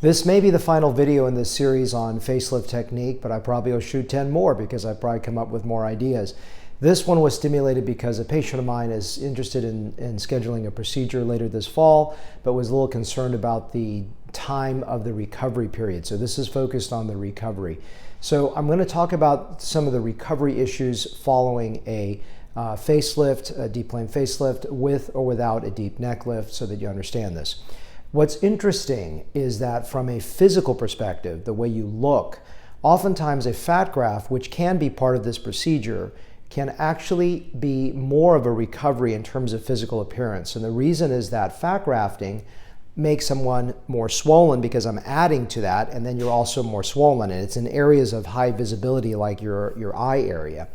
This may be the final video in this series on facelift technique, but I probably will shoot 10 more because I've probably come up with more ideas. This one was stimulated because a patient of mine is interested in scheduling a procedure later this fall, but was a little concerned about the time of the recovery period. So this is focused on the recovery. So I'm going to talk about some of the recovery issues following a facelift, a deep plane facelift, with or without a deep neck lift, so that you understand this. What's interesting is that from a physical perspective, the way you look, oftentimes a fat graft, which can be part of this procedure, can actually be more of a recovery in terms of physical appearance. And the reason is that fat grafting makes someone more swollen because I'm adding to that, and then you're also more swollen. And it's in areas of high visibility like your eye area.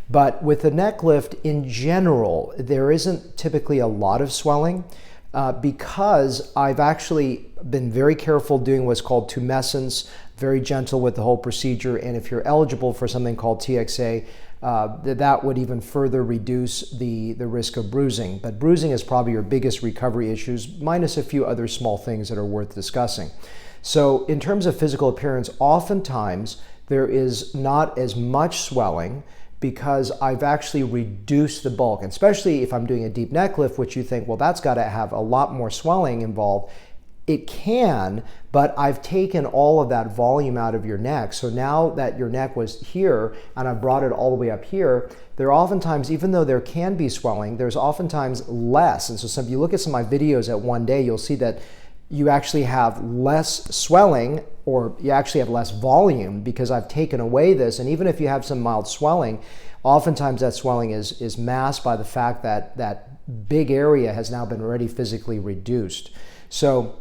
But with the neck lift in general, there isn't typically a lot of swelling. Because I've actually been very careful doing what's called tumescence, very gentle with the whole procedure, and if you're eligible for something called TXA, that would even further reduce the risk of bruising. But bruising is probably your biggest recovery issues, minus a few other small things that are worth discussing. So in terms of physical appearance, oftentimes there is not as much swelling because I've actually reduced the bulk, and especially if I'm doing a deep neck lift, which you think, well, that's got to have a lot more swelling involved. It can, but I've taken all of that volume out of your neck. So now that your neck was here and I've brought it all the way up here, there are oftentimes, even though there can be swelling, there's oftentimes less. And so if you look at some of my videos at one day, you'll see that you actually have less swelling, or you actually have less volume because I've taken away this. And even if you have some mild swelling, oftentimes that swelling is masked by the fact that that big area has now been already physically reduced. So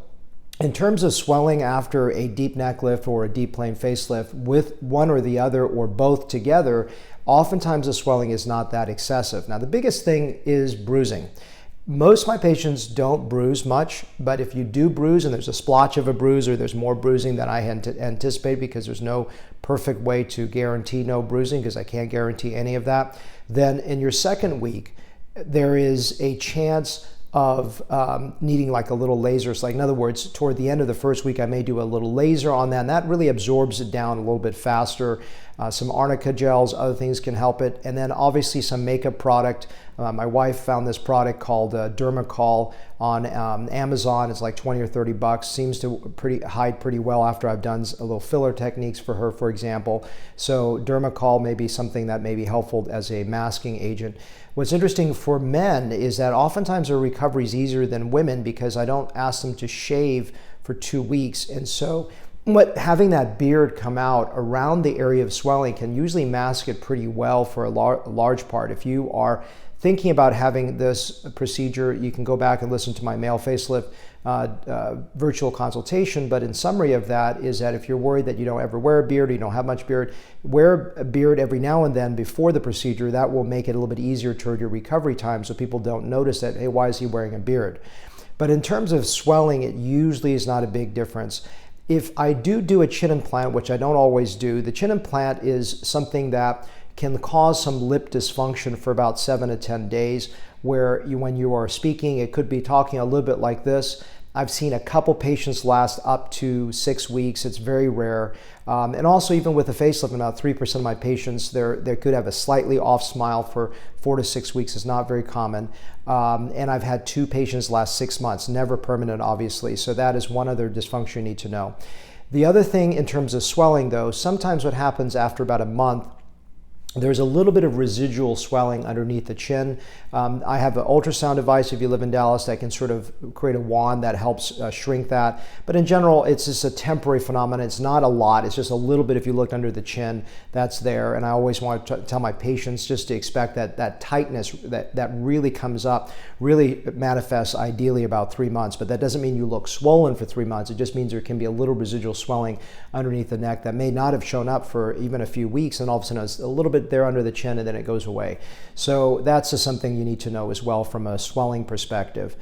in terms of swelling after a deep neck lift or a deep plane facelift, with one or the other or both together, oftentimes the swelling is not that excessive. Now, the biggest thing is bruising. Most of my patients don't bruise much, but if you do bruise and there's a splotch of a bruise or there's more bruising than I had anticipate, because there's no perfect way to guarantee no bruising because I can't guarantee any of that, then in your second week, there is a chance of needing like a little laser. So like, in other words, toward the end of the first week, I may do a little laser on that, and that really absorbs it down a little bit faster. Some arnica gels, other things can help it. And then obviously some makeup product. My wife found this product called Dermacol on Amazon. It's like 20 or 30 bucks. Seems to hide pretty well after I've done a little filler techniques for her, for example. So Dermacol may be something that may be helpful as a masking agent. What's interesting for men is that oftentimes their recovery is easier than women because I don't ask them to shave for 2 weeks. And so having that beard come out around the area of swelling can usually mask it pretty well for a large part. If you are thinking about having this procedure, you can go back and listen to my male facelift virtual consultation. But in summary of that is that if you're worried that you don't ever wear a beard, or you don't have much beard, wear a beard every now and then before the procedure. That will make it a little bit easier toward your recovery time so people don't notice that, hey, why is he wearing a beard? But in terms of swelling, it usually is not a big difference. If I do a chin implant, which I don't always do, the chin implant is something that can cause some lip dysfunction for about 7 to 10 days, where when you are speaking, it could be talking a little bit like this. I've seen a couple patients last up to 6 weeks. It's very rare. And also even with a facelift, about 3% of my patients, they could have a slightly off smile for 4 to 6 weeks. It's not very common. And I've had 2 patients last 6 months, never permanent, obviously. So that is one other dysfunction you need to know. The other thing in terms of swelling, though, sometimes what happens after about a month, there's a little bit of residual swelling underneath the chin. I have an ultrasound device, if you live in Dallas, that can sort of create a wand that helps shrink that. But in general, it's just a temporary phenomenon. It's not a lot. It's just a little bit. If you look under the chin, that's there. And I always want to tell my patients just to expect that tightness that really comes up, really manifests ideally about 3 months. But that doesn't mean you look swollen for 3 months. It just means there can be a little residual swelling underneath the neck that may not have shown up for even a few weeks, and all of a sudden it's a little bit there under the chin, and then it goes away. So that's just something you need to know as well from a swelling perspective.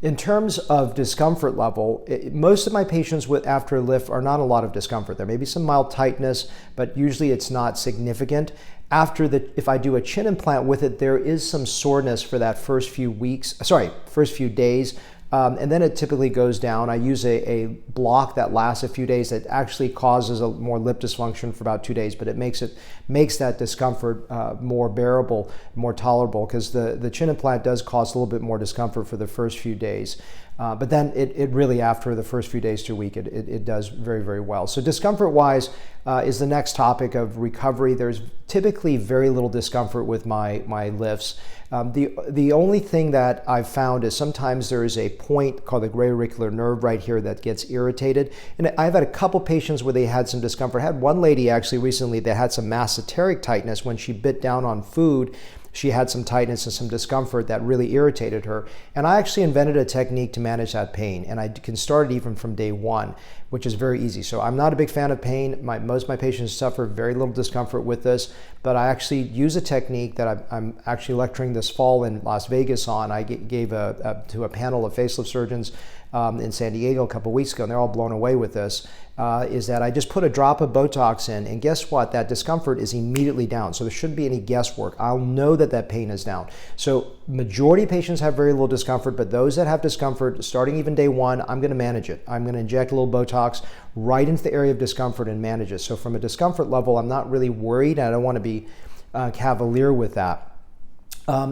In terms of discomfort level, most of my patients after a lift are not a lot of discomfort. There may be some mild tightness, but usually it's not significant. If I do a chin implant with it, there is some soreness for that first few days. And then it typically goes down. I use a block that lasts a few days that actually causes a more lip dysfunction for about 2 days, but it makes that discomfort more bearable, more tolerable, because the chin implant does cause a little bit more discomfort for the first few days. But then it really, after the first few days to a week, it does very, very well. So discomfort-wise is the next topic of recovery. There's typically very little discomfort with my lifts. The only thing that I've found is sometimes there is a point called the gray auricular nerve right here that gets irritated. And I've had a couple patients where they had some discomfort. I had one lady actually recently that had some masseteric tightness when she bit down on food. She had some tightness and some discomfort that really irritated her. And I actually invented a technique to manage that pain. And I can start it even from day one, which is very easy. So I'm not a big fan of pain. Most of my patients suffer very little discomfort with this, but I actually use a technique that I'm actually lecturing this fall in Las Vegas on. I gave to a panel of facelift surgeons in San Diego a couple weeks ago, and they're all blown away with this, is that I just put a drop of Botox in, and guess what? That discomfort is immediately down. So there shouldn't be any guesswork. I'll know that pain is down. So majority of patients have very little discomfort, but those that have discomfort, starting even day one, I'm gonna manage it. I'm gonna inject a little Botox right into the area of discomfort and manage it. So from a discomfort level, I'm not really worried, and I don't wanna be cavalier with that.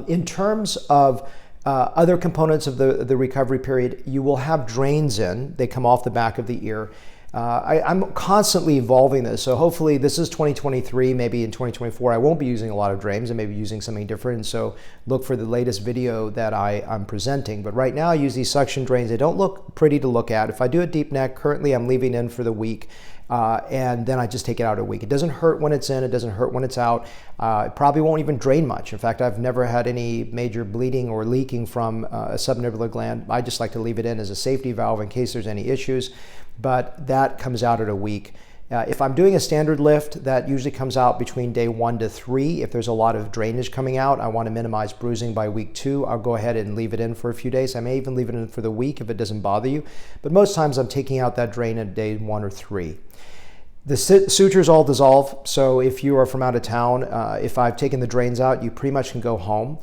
In terms of other components of the recovery period, you will have drains in. They come off the back of the ear. I'm constantly evolving this, so hopefully this is 2023, maybe in 2024 I won't be using a lot of drains and maybe using something different, so look for the latest video that I'm presenting. But right now I use these suction drains. They don't look pretty to look at. If I do a deep neck, currently I'm leaving in for the week. And then I just take it out a week. It doesn't hurt when it's in, it doesn't hurt when it's out. It probably won't even drain much. In fact, I've never had any major bleeding or leaking from a subnivelar gland. I just like to leave it in as a safety valve in case there's any issues, but that comes out at a week. If I'm doing a standard lift, that usually comes out between day 1 to 3. If there's a lot of drainage coming out, I want to minimize bruising by week 2. I'll go ahead and leave it in for a few days. I may even leave it in for the week if it doesn't bother you, but most times I'm taking out that drain at day 1 or 3. The sutures all dissolve, so if you are from out of town, if I've taken the drains out, you pretty much can go home.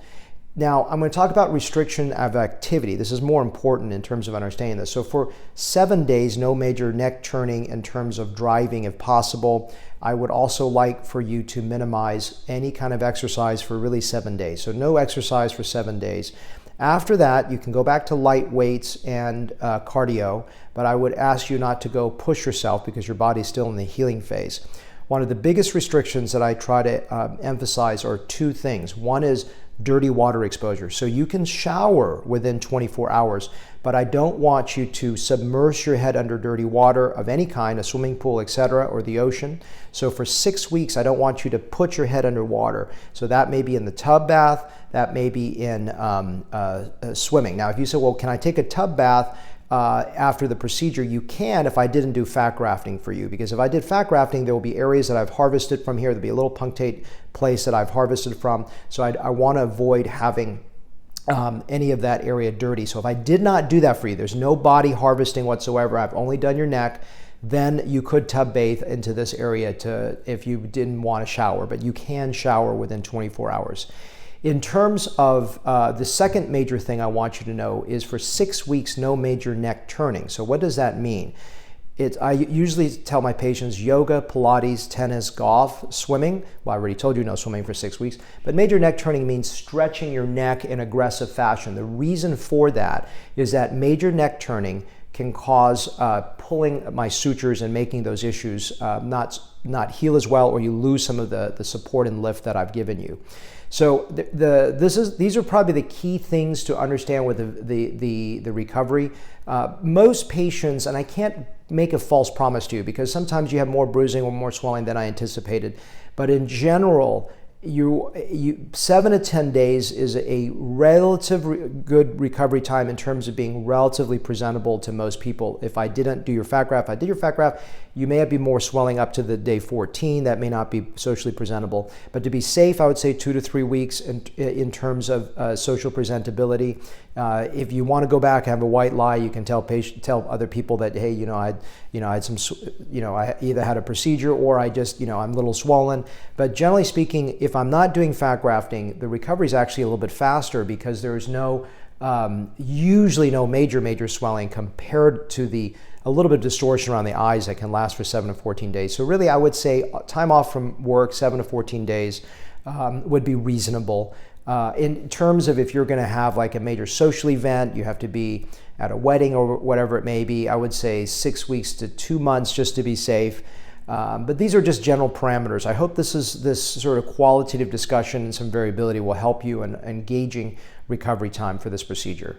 Now, I'm going to talk about restriction of activity. This is more important in terms of understanding this. So for 7 days, no major neck turning in terms of driving if possible. I would also like for you to minimize any kind of exercise for really 7 days. So no exercise for 7 days. After that, you can go back to light weights and cardio, but I would ask you not to go push yourself because your body's still in the healing phase. One of the biggest restrictions that I try to emphasize are 2 things. One is dirty water exposure. So you can shower within 24 hours, but I don't want you to submerge your head under dirty water of any kind, a swimming pool, etc., or the ocean. So for 6 weeks, I don't want you to put your head under water. So that may be in the tub bath, that may be in swimming. Now, if you say, well, can I take a tub bath after the procedure? You can if I didn't do fat grafting for you, because if I did fat grafting, there will be areas that I've harvested from here. There'll be a little punctate place that I've harvested from. So I want to avoid having any of that area dirty. So if I did not do that for you, there's no body harvesting whatsoever, I've only done your neck, then you could tub bathe into this area if you didn't want to shower, but you can shower within 24 hours. In terms of the second major thing I want you to know is for 6 weeks, no major neck turning. So what does that mean? I usually tell my patients yoga, Pilates, tennis, golf, swimming. Well, I already told you no swimming for 6 weeks, but major neck turning means stretching your neck in aggressive fashion. The reason for that is that major neck turning can cause pulling my sutures and making those issues not heal as well, or you lose some of the support and lift that I've given you. So these are probably the key things to understand with the recovery. Most patients, and I can't make a false promise to you because sometimes you have more bruising or more swelling than I anticipated, but in general, 7 to 10 days is a relative good recovery time in terms of being relatively presentable to most people. If I didn't do your fat graft, I did your fat graft, you may be more swelling up to the day 14. That may not be socially presentable. But to be safe, I would say 2 to 3 weeks in terms of social presentability. If you want to go back and have a white lie, you can tell other people that, hey, I had some, I either had a procedure or I just, I'm a little swollen. But generally speaking, if I'm not doing fat grafting, the recovery is actually a little bit faster because there's no Usually no major swelling compared to a little bit of distortion around the eyes that can last for 7 to 14 days. So really I would say time off from work, 7 to 14 days would be reasonable. In terms of if you're going to have like a major social event, you have to be at a wedding or whatever it may be, I would say 6 weeks to 2 months just to be safe. But these are just general parameters. I hope this sort of qualitative discussion and some variability will help you in gauging recovery time for this procedure.